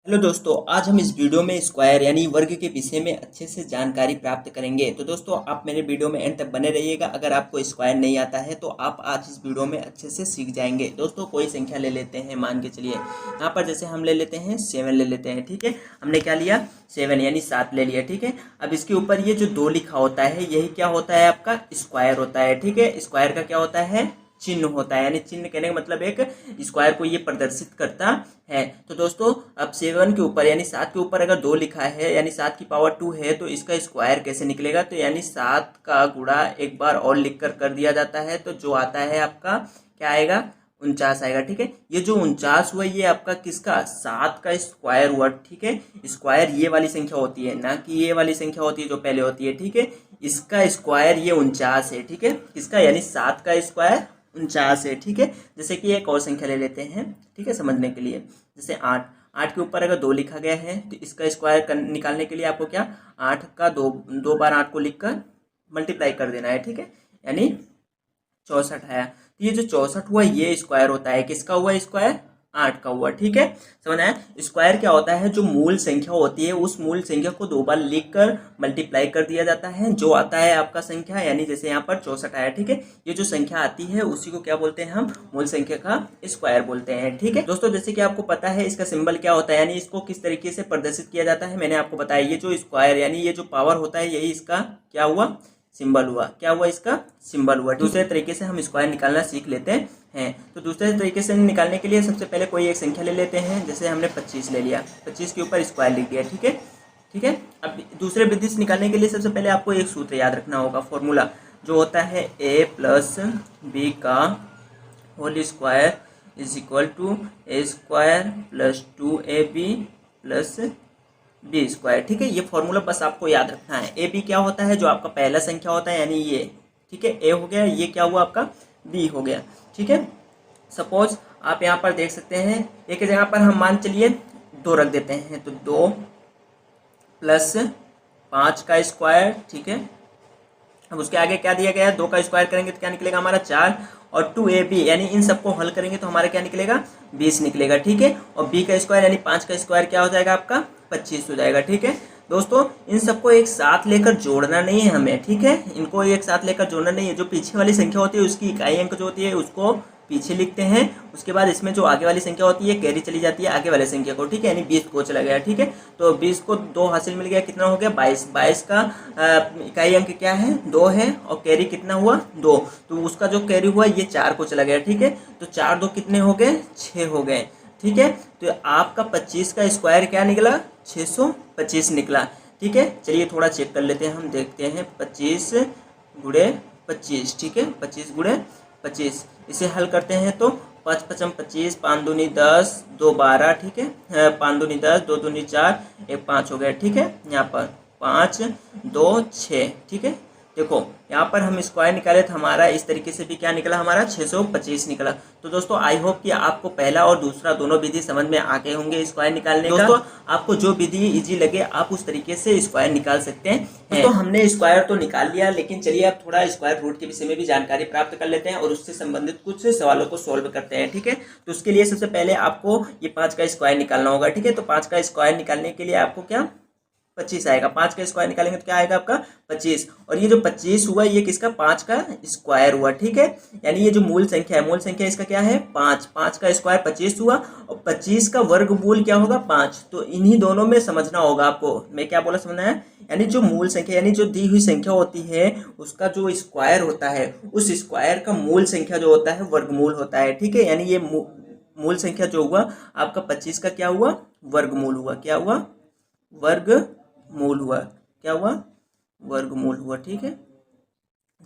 Hello दोस्तों, आज हम इस वीडियो में स्क्वायर यानी वर्ग के विषय में अच्छे से जानकारी प्राप्त करेंगे। तो दोस्तों, आप मेरे वीडियो में एंड तक बने रहिएगा। अगर आपको स्क्वायर नहीं आता है तो आप आज इस वीडियो में अच्छे से सीख जाएंगे। दोस्तों, कोई संख्या ले लेते हैं, मान के चलिए यहाँ पर जैसे हम ले लेते हैं 7 ले लेते हैं। ठीक है, हमने क्या लिया 7 यानी 7 ले लिया। ठीक है, अब इसके ऊपर ये जो 2 लिखा होता है यही क्या होता है, आपका स्क्वायर होता है। ठीक है, स्क्वायर का क्या होता है, चिन्ह होता है। यानी चिन्ह कहने का मतलब एक स्क्वायर को ये प्रदर्शित करता है। तो दोस्तों, अब 7 के ऊपर यानी 7 के ऊपर अगर 2 लिखा है यानी 7 की पावर 2 है तो इसका स्क्वायर कैसे निकलेगा, तो यानी 7 का गुणा एक बार और लिखकर कर दिया जाता है तो जो आता है आपका क्या आएगा, 49 आएगा। ठीक है, ये जो 49 हुआ ये आपका किसका, 7 का स्क्वायर हुआ। ठीक है, स्क्वायर ये वाली संख्या होती है, ना कि ये वाली संख्या होती है जो पहले होती है। ठीक है, इसका स्क्वायर ये 49 है। ठीक है, किसका, यानी 7 का स्क्वायर 49 है। ठीक है, जैसे कि एक और संख्या ले लेते हैं, ठीक है, समझने के लिए। जैसे 8, 8 के ऊपर अगर 2 लिखा गया है तो इसका स्क्वायर निकालने के लिए आपको क्या, 8 का दो बार 8 को लिखकर मल्टीप्लाई कर देना है। ठीक है, यानी 64 आया। तो ये जो 64 हुआ ये स्क्वायर होता है, किसका हुआ स्क्वायर, 8 का हुआ। ठीक है, समझ आया। स्क्वायर क्या होता है, जो मूल संख्या होती है उस मूल संख्या को 2 बार लिखकर मल्टीप्लाई कर दिया जाता है, जो आता है आपका संख्या, यानी जैसे यहाँ पर 64 आया। ठीक है, ये जो संख्या आती है उसी को क्या बोलते हैं, हम मूल संख्या का स्क्वायर बोलते हैं। ठीक है दोस्तों, जैसे कि आपको पता है इसका सिंबल क्या होता है, यानी इसको किस तरीके से प्रदर्शित किया जाता है, मैंने आपको बताया। ये जो स्क्वायर यानी ये जो पावर होता है यही इसका क्या हुआ, सिंबल हुआ। क्या हुआ, इसका सिंबल हुआ। दूसरे तरीके से हम स्क्वायर निकालना सीख लेते हैं। तो दूसरे तरीके से निकालने के लिए सबसे पहले कोई एक संख्या ले लेते हैं। जैसे हमने 25 ले लिया, 25 के ऊपर स्क्वायर लिख दिया। ठीक है, ठीक है। अब दूसरे विधि से निकालने के लिए सबसे पहले आपको एक सूत्र याद रखना होगा, फॉर्मूला जो होता है a प्लस बी का whole square is equal to a square plus 2ab plus b square. ठीक है, ये फॉर्मूला बस आपको याद रखना है। ए बी क्या होता है, जो आपका पहला संख्या होता है, यानी ये। ठीक है, ए हो गया, ये क्या हुआ आपका बी हो गया। ठीक है, सपोज आप यहाँ पर देख सकते हैं एक ही जगह पर हम मान चलिए 2 रख देते हैं, तो 2 प्लस 5 का स्क्वायर। ठीक है, अब उसके आगे क्या दिया गया है, 2 का स्क्वायर करेंगे तो क्या निकलेगा हमारा 4, और 2ab यानी इन सबको हल करेंगे तो हमारा क्या निकलेगा 20 निकलेगा। ठीक है, और b का स्क्वायर यानी 5 का स्क्वायर क्या हो जाएगा आपका 25 हो जाएगा। ठीक है दोस्तों, इन सबको एक साथ लेकर जोड़ना नहीं है हमें। ठीक है, इनको एक साथ लेकर जोड़ना नहीं है। जो पीछे वाली संख्या होती है उसकी इकाई अंक जो होती है उसको पीछे लिखते हैं, उसके बाद इसमें जो आगे वाली संख्या होती है कैरी चली जाती है आगे वाले संख्या को। ठीक है, यानी 20 को चला गया। ठीक है, तो 20 को 2 हासिल मिल गया, कितना हो गया 22। 22 का इकाई अंक क्या है 2 है, और कैरी कितना हुआ 2, तो उसका जो कैरी हुआ ये 4 को चला गया। ठीक है, तो 4 2 कितने हो गए 6 हो गए। ठीक है, तो आपका 25 का स्क्वायर क्या निकला 625 निकला। ठीक है, चलिए थोड़ा चेक कर लेते हैं, हम देखते हैं 25 गुणे 25। ठीक है, 25 गुणे 25 इसे हल करते हैं तो 5 पचम 25, 5 दूनी 10, 2 12। ठीक है, 5 दूनी 10, 2 दूनी 4, 1 5 हो गया। ठीक है, यहाँ पर 5 2 6। ठीक है, देखो यहाँ पर हम स्क्वायर निकाले तो हमारा इस तरीके से भी क्या निकला, हमारा 625 निकला। तो दोस्तों आई होप कि आपको पहला और दूसरा दोनों विधि समझ में आ गए होंगे स्क्वायर निकालने का। दोस्तों आपको जो विधि इजी लगे आप उस तरीके से स्क्वायर निकाल सकते हैं। तो हमने स्क्वायर तो निकाल लिया, लेकिन चलिए अब थोड़ा स्क्वायर रूट के विषय में भी जानकारी प्राप्त कर लेते हैं और उससे संबंधित कुछ सवालों को सोल्व करते हैं। ठीक है, तो उसके लिए सबसे पहले आपको ये 5 का स्क्वायर निकालना होगा। ठीक है, तो 5 का स्क्वायर निकालने के लिए आपको क्या 25 आएगा। 5 का स्क्वायर निकालेंगे तो क्या आएगा आपका 25, और ये जो 25 हुआ ये किसका 5 का स्क्वायर हुआ। ठीक है, यानी ये जो मूल संख्या है, मूल संख्या इसका क्या है 5, 5 का स्क्वायर 25 हुआ, और 25 का वर्गमूल क्या होगा 5। तो इन्हीं दोनों में समझना होगा आपको, मैं क्या बोला समझना है, यानी जो मूल संख्या यानी जो दी हुई संख्या होती है उसका जो स्क्वायर होता है उस स्क्वायर का मूल संख्या जो होता है वर्गमूल होता है। ठीक है, यानी ये मूल संख्या जो हुआ आपका 25 का क्या हुआ वर्गमूल हुआ, क्या हुआ वर्गमूल हुआ, क्या हुआ वर्गमूल हुआ। ठीक है,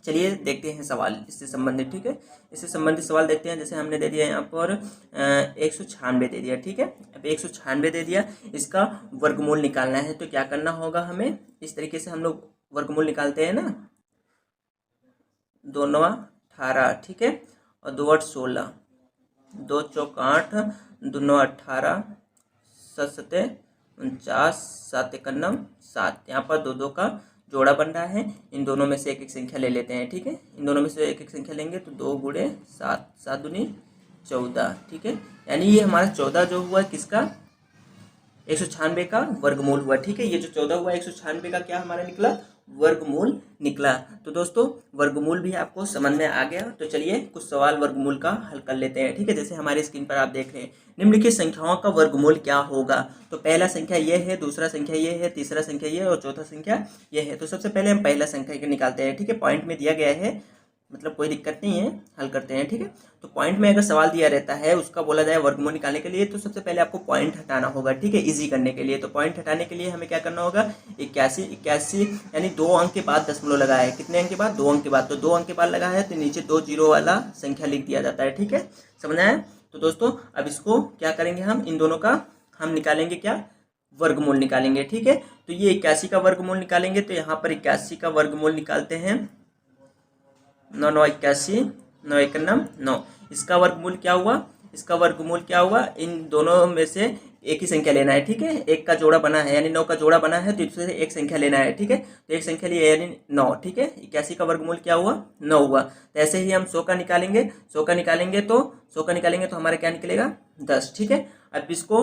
चलिए देखते हैं सवाल इससे संबंधित। ठीक है, इससे संबंधित सवाल देखते हैं। जैसे हमने दे दिया यहाँ पर 196 दे दिया। ठीक है, अब 196 दे दिया, इसका वर्गमूल निकालना है तो क्या करना होगा हमें, इस तरीके से हम लोग वर्गमूल निकालते हैं ना, 2 9 18। ठीक है, और 2 8 16, 2 चौक 8, 2 9 18, 7 7 49, 7 1 9 7। यहाँ पर 2 2 का जोड़ा बन रहा है, इन दोनों में से एक एक संख्या ले लेते हैं। ठीक है, इन दोनों में से एक एक संख्या लेंगे तो 2 गुणे 7, 7 दूनी 14। ठीक है, यानी ये हमारा 14 जो हुआ किसका 196 का वर्गमूल हुआ। ठीक है, ये जो 14 हुआ 196 का क्या हमारा निकला, वर्गमूल निकला। तो दोस्तों वर्गमूल भी आपको समझ में आ गया। तो चलिए कुछ सवाल वर्गमूल का हल कर लेते हैं। ठीक है, जैसे हमारी स्क्रीन पर आप देख रहे हैं, निम्नलिखित संख्याओं का वर्गमूल क्या होगा। तो पहला संख्या ये है, दूसरा संख्या ये है, तीसरा संख्या ये है और चौथा संख्या ये है। तो सबसे पहले हम पहला संख्या निकालते हैं। ठीक है, पॉइंट में दिया गया है, मतलब कोई दिक्कत नहीं है, हल करते हैं। ठीक है, तो पॉइंट में अगर सवाल दिया रहता है, उसका बोला जाए वर्गमूल निकालने के लिए, तो सबसे पहले आपको पॉइंट हटाना होगा। ठीक है, इजी करने के लिए। तो पॉइंट हटाने के लिए हमें क्या करना होगा, 81 यानी 2 अंक के बाद दशमलव लगा है। कितने अंक के बाद, 2 अंक के बाद। तो 2 अंक के बाद लगा है तो नीचे 2 जीरो वाला संख्या लिख दिया जाता है। ठीक है, समझ आया। तो दोस्तों अब इसको क्या करेंगे, हम इन दोनों का हम निकालेंगे क्या, वर्गमूल निकालेंगे। ठीक है, तो ये 81 का वर्गमूल निकालेंगे। तो यहाँ पर 81 का वर्गमूल निकालते हैं, 9 9 81, 9 1 9। इसका वर्गमूल क्या हुआ, इसका वर्गमूल क्या हुआ, इन दोनों में से एक ही संख्या लेना है। ठीक है, एक का जोड़ा बना है यानी 9 का जोड़ा बना है, तो इससे एक संख्या लेना है। ठीक है, तो एक संख्या लिए यानी 9। ठीक है, 81 का वर्गमूल क्या हुआ, 9 हुआ। तो ऐसे ही हम 100 का निकालेंगे, 100 का निकालेंगे तो हमारा क्या निकलेगा, 10। ठीक है, अब इसको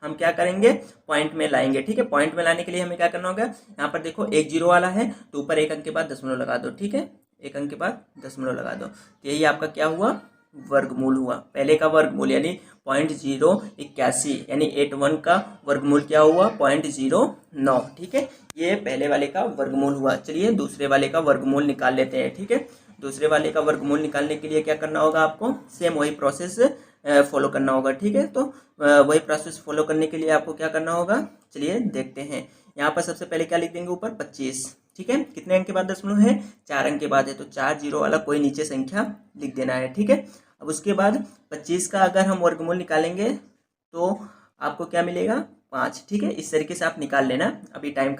हम क्या करेंगे, पॉइंट में लाएंगे। ठीक है, पॉइंट में लाने के लिए हमें क्या करना होगा, यहाँ पर देखो एक जीरो वाला है तो ऊपर एक अंक के बाद दशमलव लगा दो। ठीक है, एक अंक के बाद दशमलव लगा दो। तो यही आपका क्या हुआ, वर्गमूल हुआ। पहले का वर्गमूल यानी 0.081 यानी 81 का वर्गमूल क्या हुआ, 0.09। ठीक है, ये पहले वाले का वर्गमूल हुआ। चलिए दूसरे वाले का वर्गमूल निकाल लेते हैं। ठीक है, दूसरे वाले का वर्गमूल निकालने के लिए क्या करना होगा, आपको सेम वही प्रोसेस फॉलो करना होगा। ठीक है, तो वही प्रोसेस फॉलो करने के लिए आपको क्या करना होगा, चलिए देखते हैं। यहाँ पर सबसे पहले क्या लिख देंगे, ऊपर 25। ठीक है, कितने अंक के बाद दशमलव है, 4 अंक के बाद है, तो 4 जीरो वाला कोई नीचे संख्या लिख देना है। ठीक है, अब उसके बाद 25 का अगर हम वर्गमूल निकालेंगे तो आपको क्या मिलेगा, 5। ठीक है, इस तरीके से आप निकाल लेना, अभी टाइम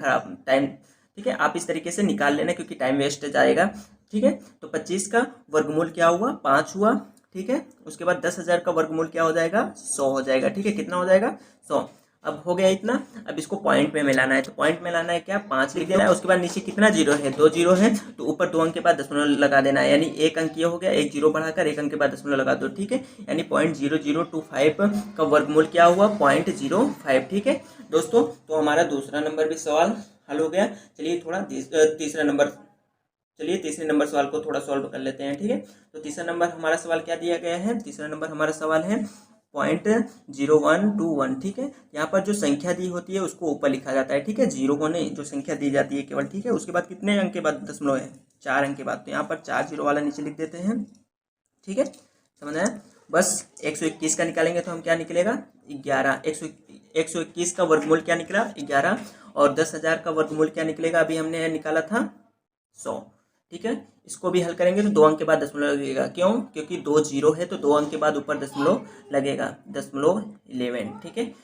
ठीक है, आप इस तरीके से निकाल लेना क्योंकि टाइम वेस्ट जाएगा। ठीक है, तो 25 का वर्गमूल क्या हुआ, 5 हुआ। ठीक है, उसके बाद 10,000 का वर्गमूल क्या हो जाएगा, 100 हो जाएगा। ठीक है, कितना हो जाएगा, 100। अब हो गया इतना। अब इसको पॉइंट में मिलाना है, तो पॉइंट में लाना है क्या, 5 लिख देना है। उसके बाद नीचे कितना जीरो है, 2 जीरो है, तो ऊपर 2 अंक के बाद दशमलव लगा देना है, यानी एक अंक ये हो गया, एक जीरो बढ़ाकर एक अंक के बाद दशमलव लगा दो। ठीक है, यानी 0.0025 का वर्गमूल क्या हुआ, 0.05। ठीक है दोस्तों, तो हमारा दूसरा नंबर भी सवाल हल हो गया। चलिए तीसरे नंबर सवाल को थोड़ा सॉल्व कर लेते हैं। ठीक है, तो तीसरा नंबर हमारा सवाल क्या दिया गया है, तीसरा नंबर हमारा सवाल है 0.0121। ठीक है, यहाँ पर जो संख्या दी होती है उसको ऊपर लिखा जाता है। ठीक है, जीरो को नहीं, जो संख्या दी जाती है केवल। ठीक है, उसके बाद कितने अंक के बाद दशमलव है, 4 अंक के बाद, तो यहाँ पर 4 जीरो वाला नीचे लिख देते हैं। ठीक है, समझ आया। बस 121 का निकालेंगे तो हम क्या निकलेगा, 11। 121 का वर्गमूल क्या निकला, 11। और 10,000 का वर्गमूल क्या निकलेगा, अभी हमने निकाला था 100। ठीक है, इसको भी हल करेंगे तो 2 अंक के बाद दशमलव लगेगा, क्यों, क्योंकि 2 जीरो है तो 2 अंक के बाद ऊपर दशमलव लगेगा, 11। ठीक है,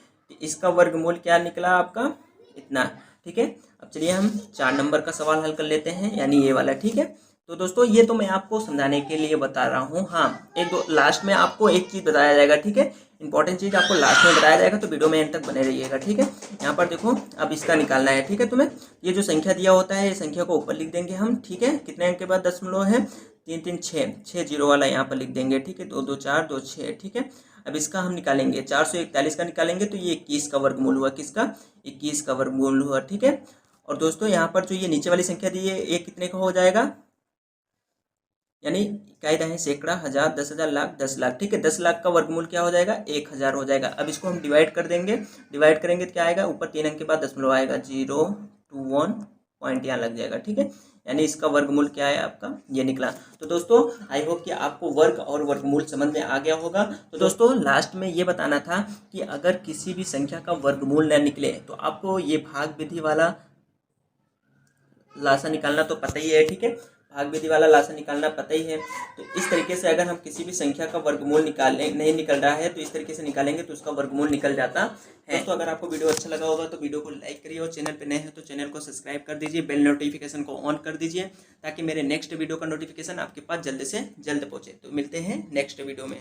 इसका वर्गमूल क्या निकला आपका, इतना। ठीक है, अब चलिए हम 4 नंबर का सवाल हल कर लेते हैं, यानी ये वाला। ठीक है, तो दोस्तों ये तो मैं आपको समझाने के लिए बता रहा हूँ। हाँ, एक दो लास्ट में आपको एक चीज़ बताया जाएगा। ठीक है, इंपॉर्टेंट चीज़ आपको लास्ट में बताया जाएगा, तो वीडियो में एंड तक बने रहिएगा। ठीक है, यहाँ पर देखो अब इसका निकालना है। ठीक है, तुम्हें ये जो संख्या दिया होता है, ये संख्या को ऊपर लिख देंगे हम। ठीक है, कितने अंक के बाद दशमलव है, 3 3 6 जीरो वाला यहाँ पर लिख देंगे। ठीक है, 2 2 4 2 6। ठीक है, अब इसका हम निकालेंगे, 441 का निकालेंगे तो ये 21 का वर्गमूल हुआ, किसका, 21 का वर्गमूल हुआ। ठीक है, और दोस्तों यहाँ पर जो ये नीचे वाली संख्या दी है, ये कितने का हो जाएगा, यानी कायदा है सैकड़ा, हजार, 10,000, लाख, 10 लाख। ठीक है, 10 लाख का वर्गमूल क्या हो जाएगा, 1,000 हो जाएगा। अब इसको हम डिवाइड कर देंगे, डिवाइड करेंगे तो क्या आएगा, ऊपर 3 अंक के बाद दशमलव आएगा, 021 पॉइंट यहाँ लग जाएगा। ठीक है, यानी इसका वर्गमूल क्या है आपका, ये निकला। तो दोस्तों आई होप कि आपको वर्ग और वर्गमूल समझ में आ गया होगा। तो दोस्तों लास्ट में ये बताना था कि अगर किसी भी संख्या का वर्गमूल न निकले तो आपको ये भाग विधि वाला लासा निकालना तो पता ही है। ठीक है, भाग विधि वाला लासा निकालना पता ही है। तो इस तरीके से अगर हम किसी भी संख्या का वर्गमूल नहीं निकल रहा है तो इस तरीके से निकालेंगे तो उसका वर्गमूल निकल जाता है। तो अगर आपको वीडियो अच्छा लगा होगा तो वीडियो को लाइक करिए, और चैनल पे नए हैं तो चैनल को सब्सक्राइब कर दीजिए, बेल नोटिफिकेशन को ऑन कर दीजिए ताकि मेरे नेक्स्ट वीडियो का नोटिफिकेशन आपके पास जल्द से जल्द पहुँचे। तो मिलते हैं नेक्स्ट वीडियो में।